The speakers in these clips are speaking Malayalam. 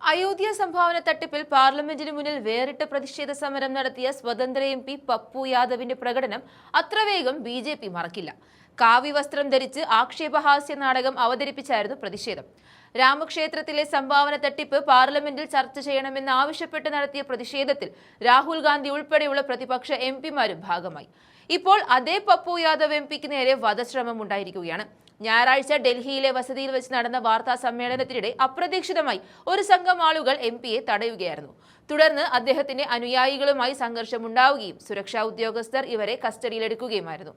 അയോധ്യ സംഭാവന തട്ടിപ്പിൽ പാർലമെന്റിന് മുന്നിൽ വേറിട്ട പ്രതിഷേധ സമരം നടത്തിയ സ്വതന്ത്ര MP പപ്പു യാദവിന്റെ പ്രകടനം അത്ര വേഗം BJP മറക്കില്ല. കാവ്യവസ്ത്രം ധരിച്ച് ആക്ഷേപഹാസ്യ നാടകം അവതരിപ്പിച്ചായിരുന്നു പ്രതിഷേധം. രാമക്ഷേത്രത്തിലെ സംഭാവന തട്ടിപ്പ് പാർലമെന്റിൽ ചർച്ച ചെയ്യണമെന്ന് ആവശ്യപ്പെട്ട് നടത്തിയ പ്രതിഷേധത്തിൽ രാഹുൽ ഗാന്ധി ഉൾപ്പെടെയുള്ള പ്രതിപക്ഷ MPമാരും ഭാഗമായി. ഇപ്പോൾ അതേ പപ്പു യാദവ് MPക്ക് നേരെ വധശ്രമം ഉണ്ടായിരിക്കുകയാണ്. ഞായറാഴ്ച ഡൽഹിയിലെ വസതിയിൽ വെച്ച് നടന്ന വാർത്താ സമ്മേളനത്തിനിടെ അപ്രതീക്ഷിതമായി ഒരു സംഘം ആളുകൾ MPയെ തടയുകയായിരുന്നു. തുടർന്ന് അദ്ദേഹത്തിന്റെ അനുയായികളുമായി സംഘർഷമുണ്ടാവുകയും സുരക്ഷാ ഉദ്യോഗസ്ഥർ ഇവരെ കസ്റ്റഡിയിലെടുക്കുകയുമായിരുന്നു.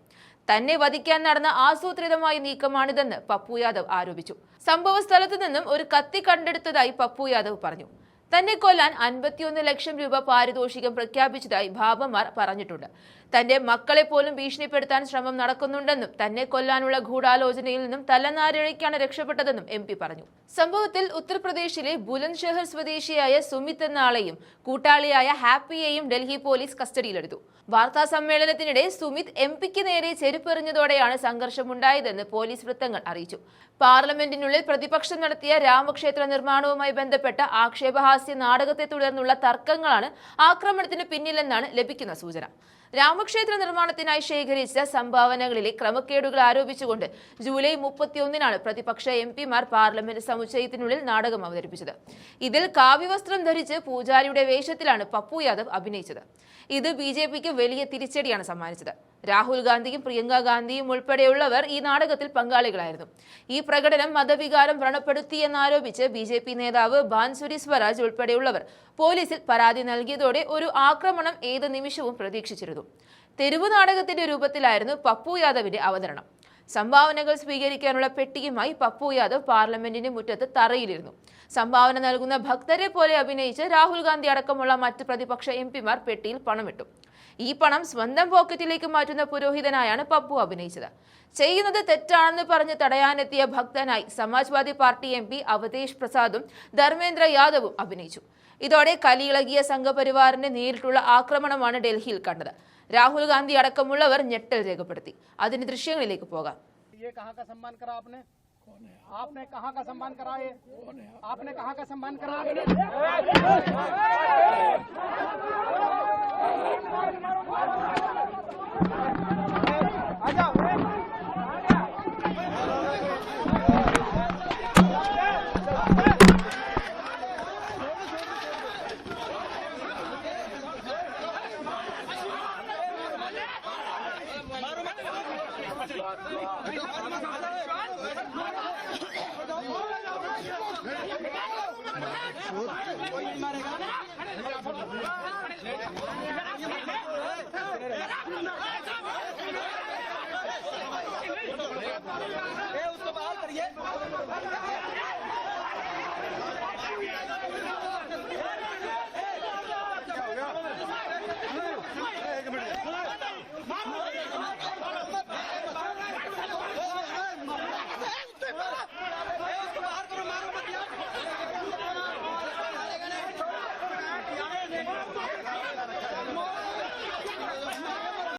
തന്നെ വധിക്കാൻ നടന്ന ആസൂത്രിതമായ നീക്കമാണിതെന്ന് പപ്പു യാദവ് ആരോപിച്ചു. സംഭവ സ്ഥലത്തു നിന്നും ഒരു കത്തി കണ്ടെടുത്തതായി പപ്പു യാദവ് പറഞ്ഞു. തന്നെ കൊല്ലാൻ 51 ലക്ഷം രൂപ പാരിതോഷികം പ്രഖ്യാപിച്ചതായി ഭാബമാർ പറഞ്ഞിട്ടുണ്ട്. തന്റെ മക്കളെ പോലും ഭീഷണിപ്പെടുത്താൻ ശ്രമം നടക്കുന്നുണ്ടെന്നും തന്നെ കൊല്ലാനുള്ള ഗൂഢാലോചനയിൽ നിന്നും തലനാരിഴയ്ക്കാണ് രക്ഷപ്പെട്ടതെന്നും MP പറഞ്ഞു. സംഭവത്തിൽ ഉത്തർപ്രദേശിലെ ബുലന്ദ്ഷഹർ സ്വദേശിയായ സുമിത് എന്ന ആളെയും കൂട്ടാളിയായ ഹാപ്പിയെയും ഡൽഹി പോലീസ് കസ്റ്റഡിയിലെടുത്തു. വാർത്താ സമ്മേളനത്തിനിടെ സുമിത് MPക്ക് നേരെ ചെരുപ്പെറിഞ്ഞതോടെയാണ് സംഘർഷമുണ്ടായതെന്ന് പോലീസ് വൃത്തങ്ങൾ അറിയിച്ചു. പാർലമെന്റിനുള്ളിൽ പ്രതിപക്ഷം നടത്തിയ രാമക്ഷേത്ര നിർമ്മാണവുമായി ബന്ധപ്പെട്ട ആക്ഷേപഹാസ്യ നാടകത്തെ തുടർന്നുള്ള തർക്കങ്ങളാണ് ആക്രമണത്തിന് പിന്നിലെന്നാണ് ലഭിക്കുന്ന സൂചന. രാമക്ഷേത്ര നിർമ്മാണത്തിനായി ശേഖരിച്ച സംഭാവനകളിലെ ക്രമക്കേടുകൾ ആരോപിച്ചുകൊണ്ട് ജൂലൈ 31-നാണ് പ്രതിപക്ഷ MPമാർ പാർലമെന്റ് സമുച്ചയത്തിനുള്ളിൽ നാടകം അവതരിപ്പിച്ചത്. ഇതിൽ കാവ്യവസ്ത്രം ധരിച്ച് പൂജാരിയുടെ വേഷത്തിലാണ് പപ്പു യാദവ് അഭിനയിച്ചത്. ഇത് BJPക്ക് വലിയ തിരിച്ചടിയാണ് സമ്മാനിച്ചത്. രാഹുൽ ഗാന്ധിയും പ്രിയങ്ക ഗാന്ധിയും ഉൾപ്പെടെയുള്ളവർ ഈ നാടകത്തിൽ പങ്കാളികളായിരുന്നു. ഈ പ്രകടനം മതവികാരം വ്രണപ്പെടുത്തിയെന്നാരോപിച്ച് BJP നേതാവ് ബാൻസുരി സ്വരാജ് ഉൾപ്പെടെയുള്ളവർ പോലീസിൽ പരാതി നൽകിയതോടെ ഒരു ആക്രമണം ഏത് നിമിഷവും പ്രതീക്ഷിച്ചിരുന്നു. തെരുവ് നാടകത്തിന്റെ രൂപത്തിലായിരുന്നു പപ്പു യാദവിന്റെ അവതരണം. സംഭാവനകൾ സ്വീകരിക്കാനുള്ള പെട്ടിയുമായി പപ്പു യാദവ് പാർലമെന്റിന്റെ മുറ്റത്ത് തറയിലിരുന്നു. സംഭാവന നൽകുന്ന ഭക്തരെ പോലെ അഭിനയിച്ച് രാഹുൽ ഗാന്ധി അടക്കമുള്ള മറ്റ് പ്രതിപക്ഷ MPമാർ പെട്ടിയിൽ പണമിട്ടു. ഈ പണം സ്വന്തം പോക്കറ്റിലേക്ക് മാറ്റുന്ന പുരോഹിതനായാണ് പപ്പു അഭിനയിച്ചത്. ചെയ്യുന്നത് തെറ്റാണെന്ന് പറഞ്ഞ് തടയാനെത്തിയ ഭക്തനായി സമാജ്വാദി പാർട്ടി MP അവതേഷ് പ്രസാദും ധർമ്മേന്ദ്ര യാദവും അഭിനയിച്ചു. ഇതോടെ കലിയിളകിയ സംഘപരിവാറിന്റെ നേരിട്ടുള്ള ആക്രമണമാണ് ഡൽഹിയിൽ കണ്ടത്. രാഹുൽ ഗാന്ധി അടക്കമുള്ളവർ ഞെട്ടൽ രേഖപ്പെടുത്തി. അതിന് ദൃശ്യങ്ങളിലേക്ക് പോകാം. आपने कहाँ का सम्मान करा है? आपने कहाँ का सम्मान करा? उसको बाहर करिए।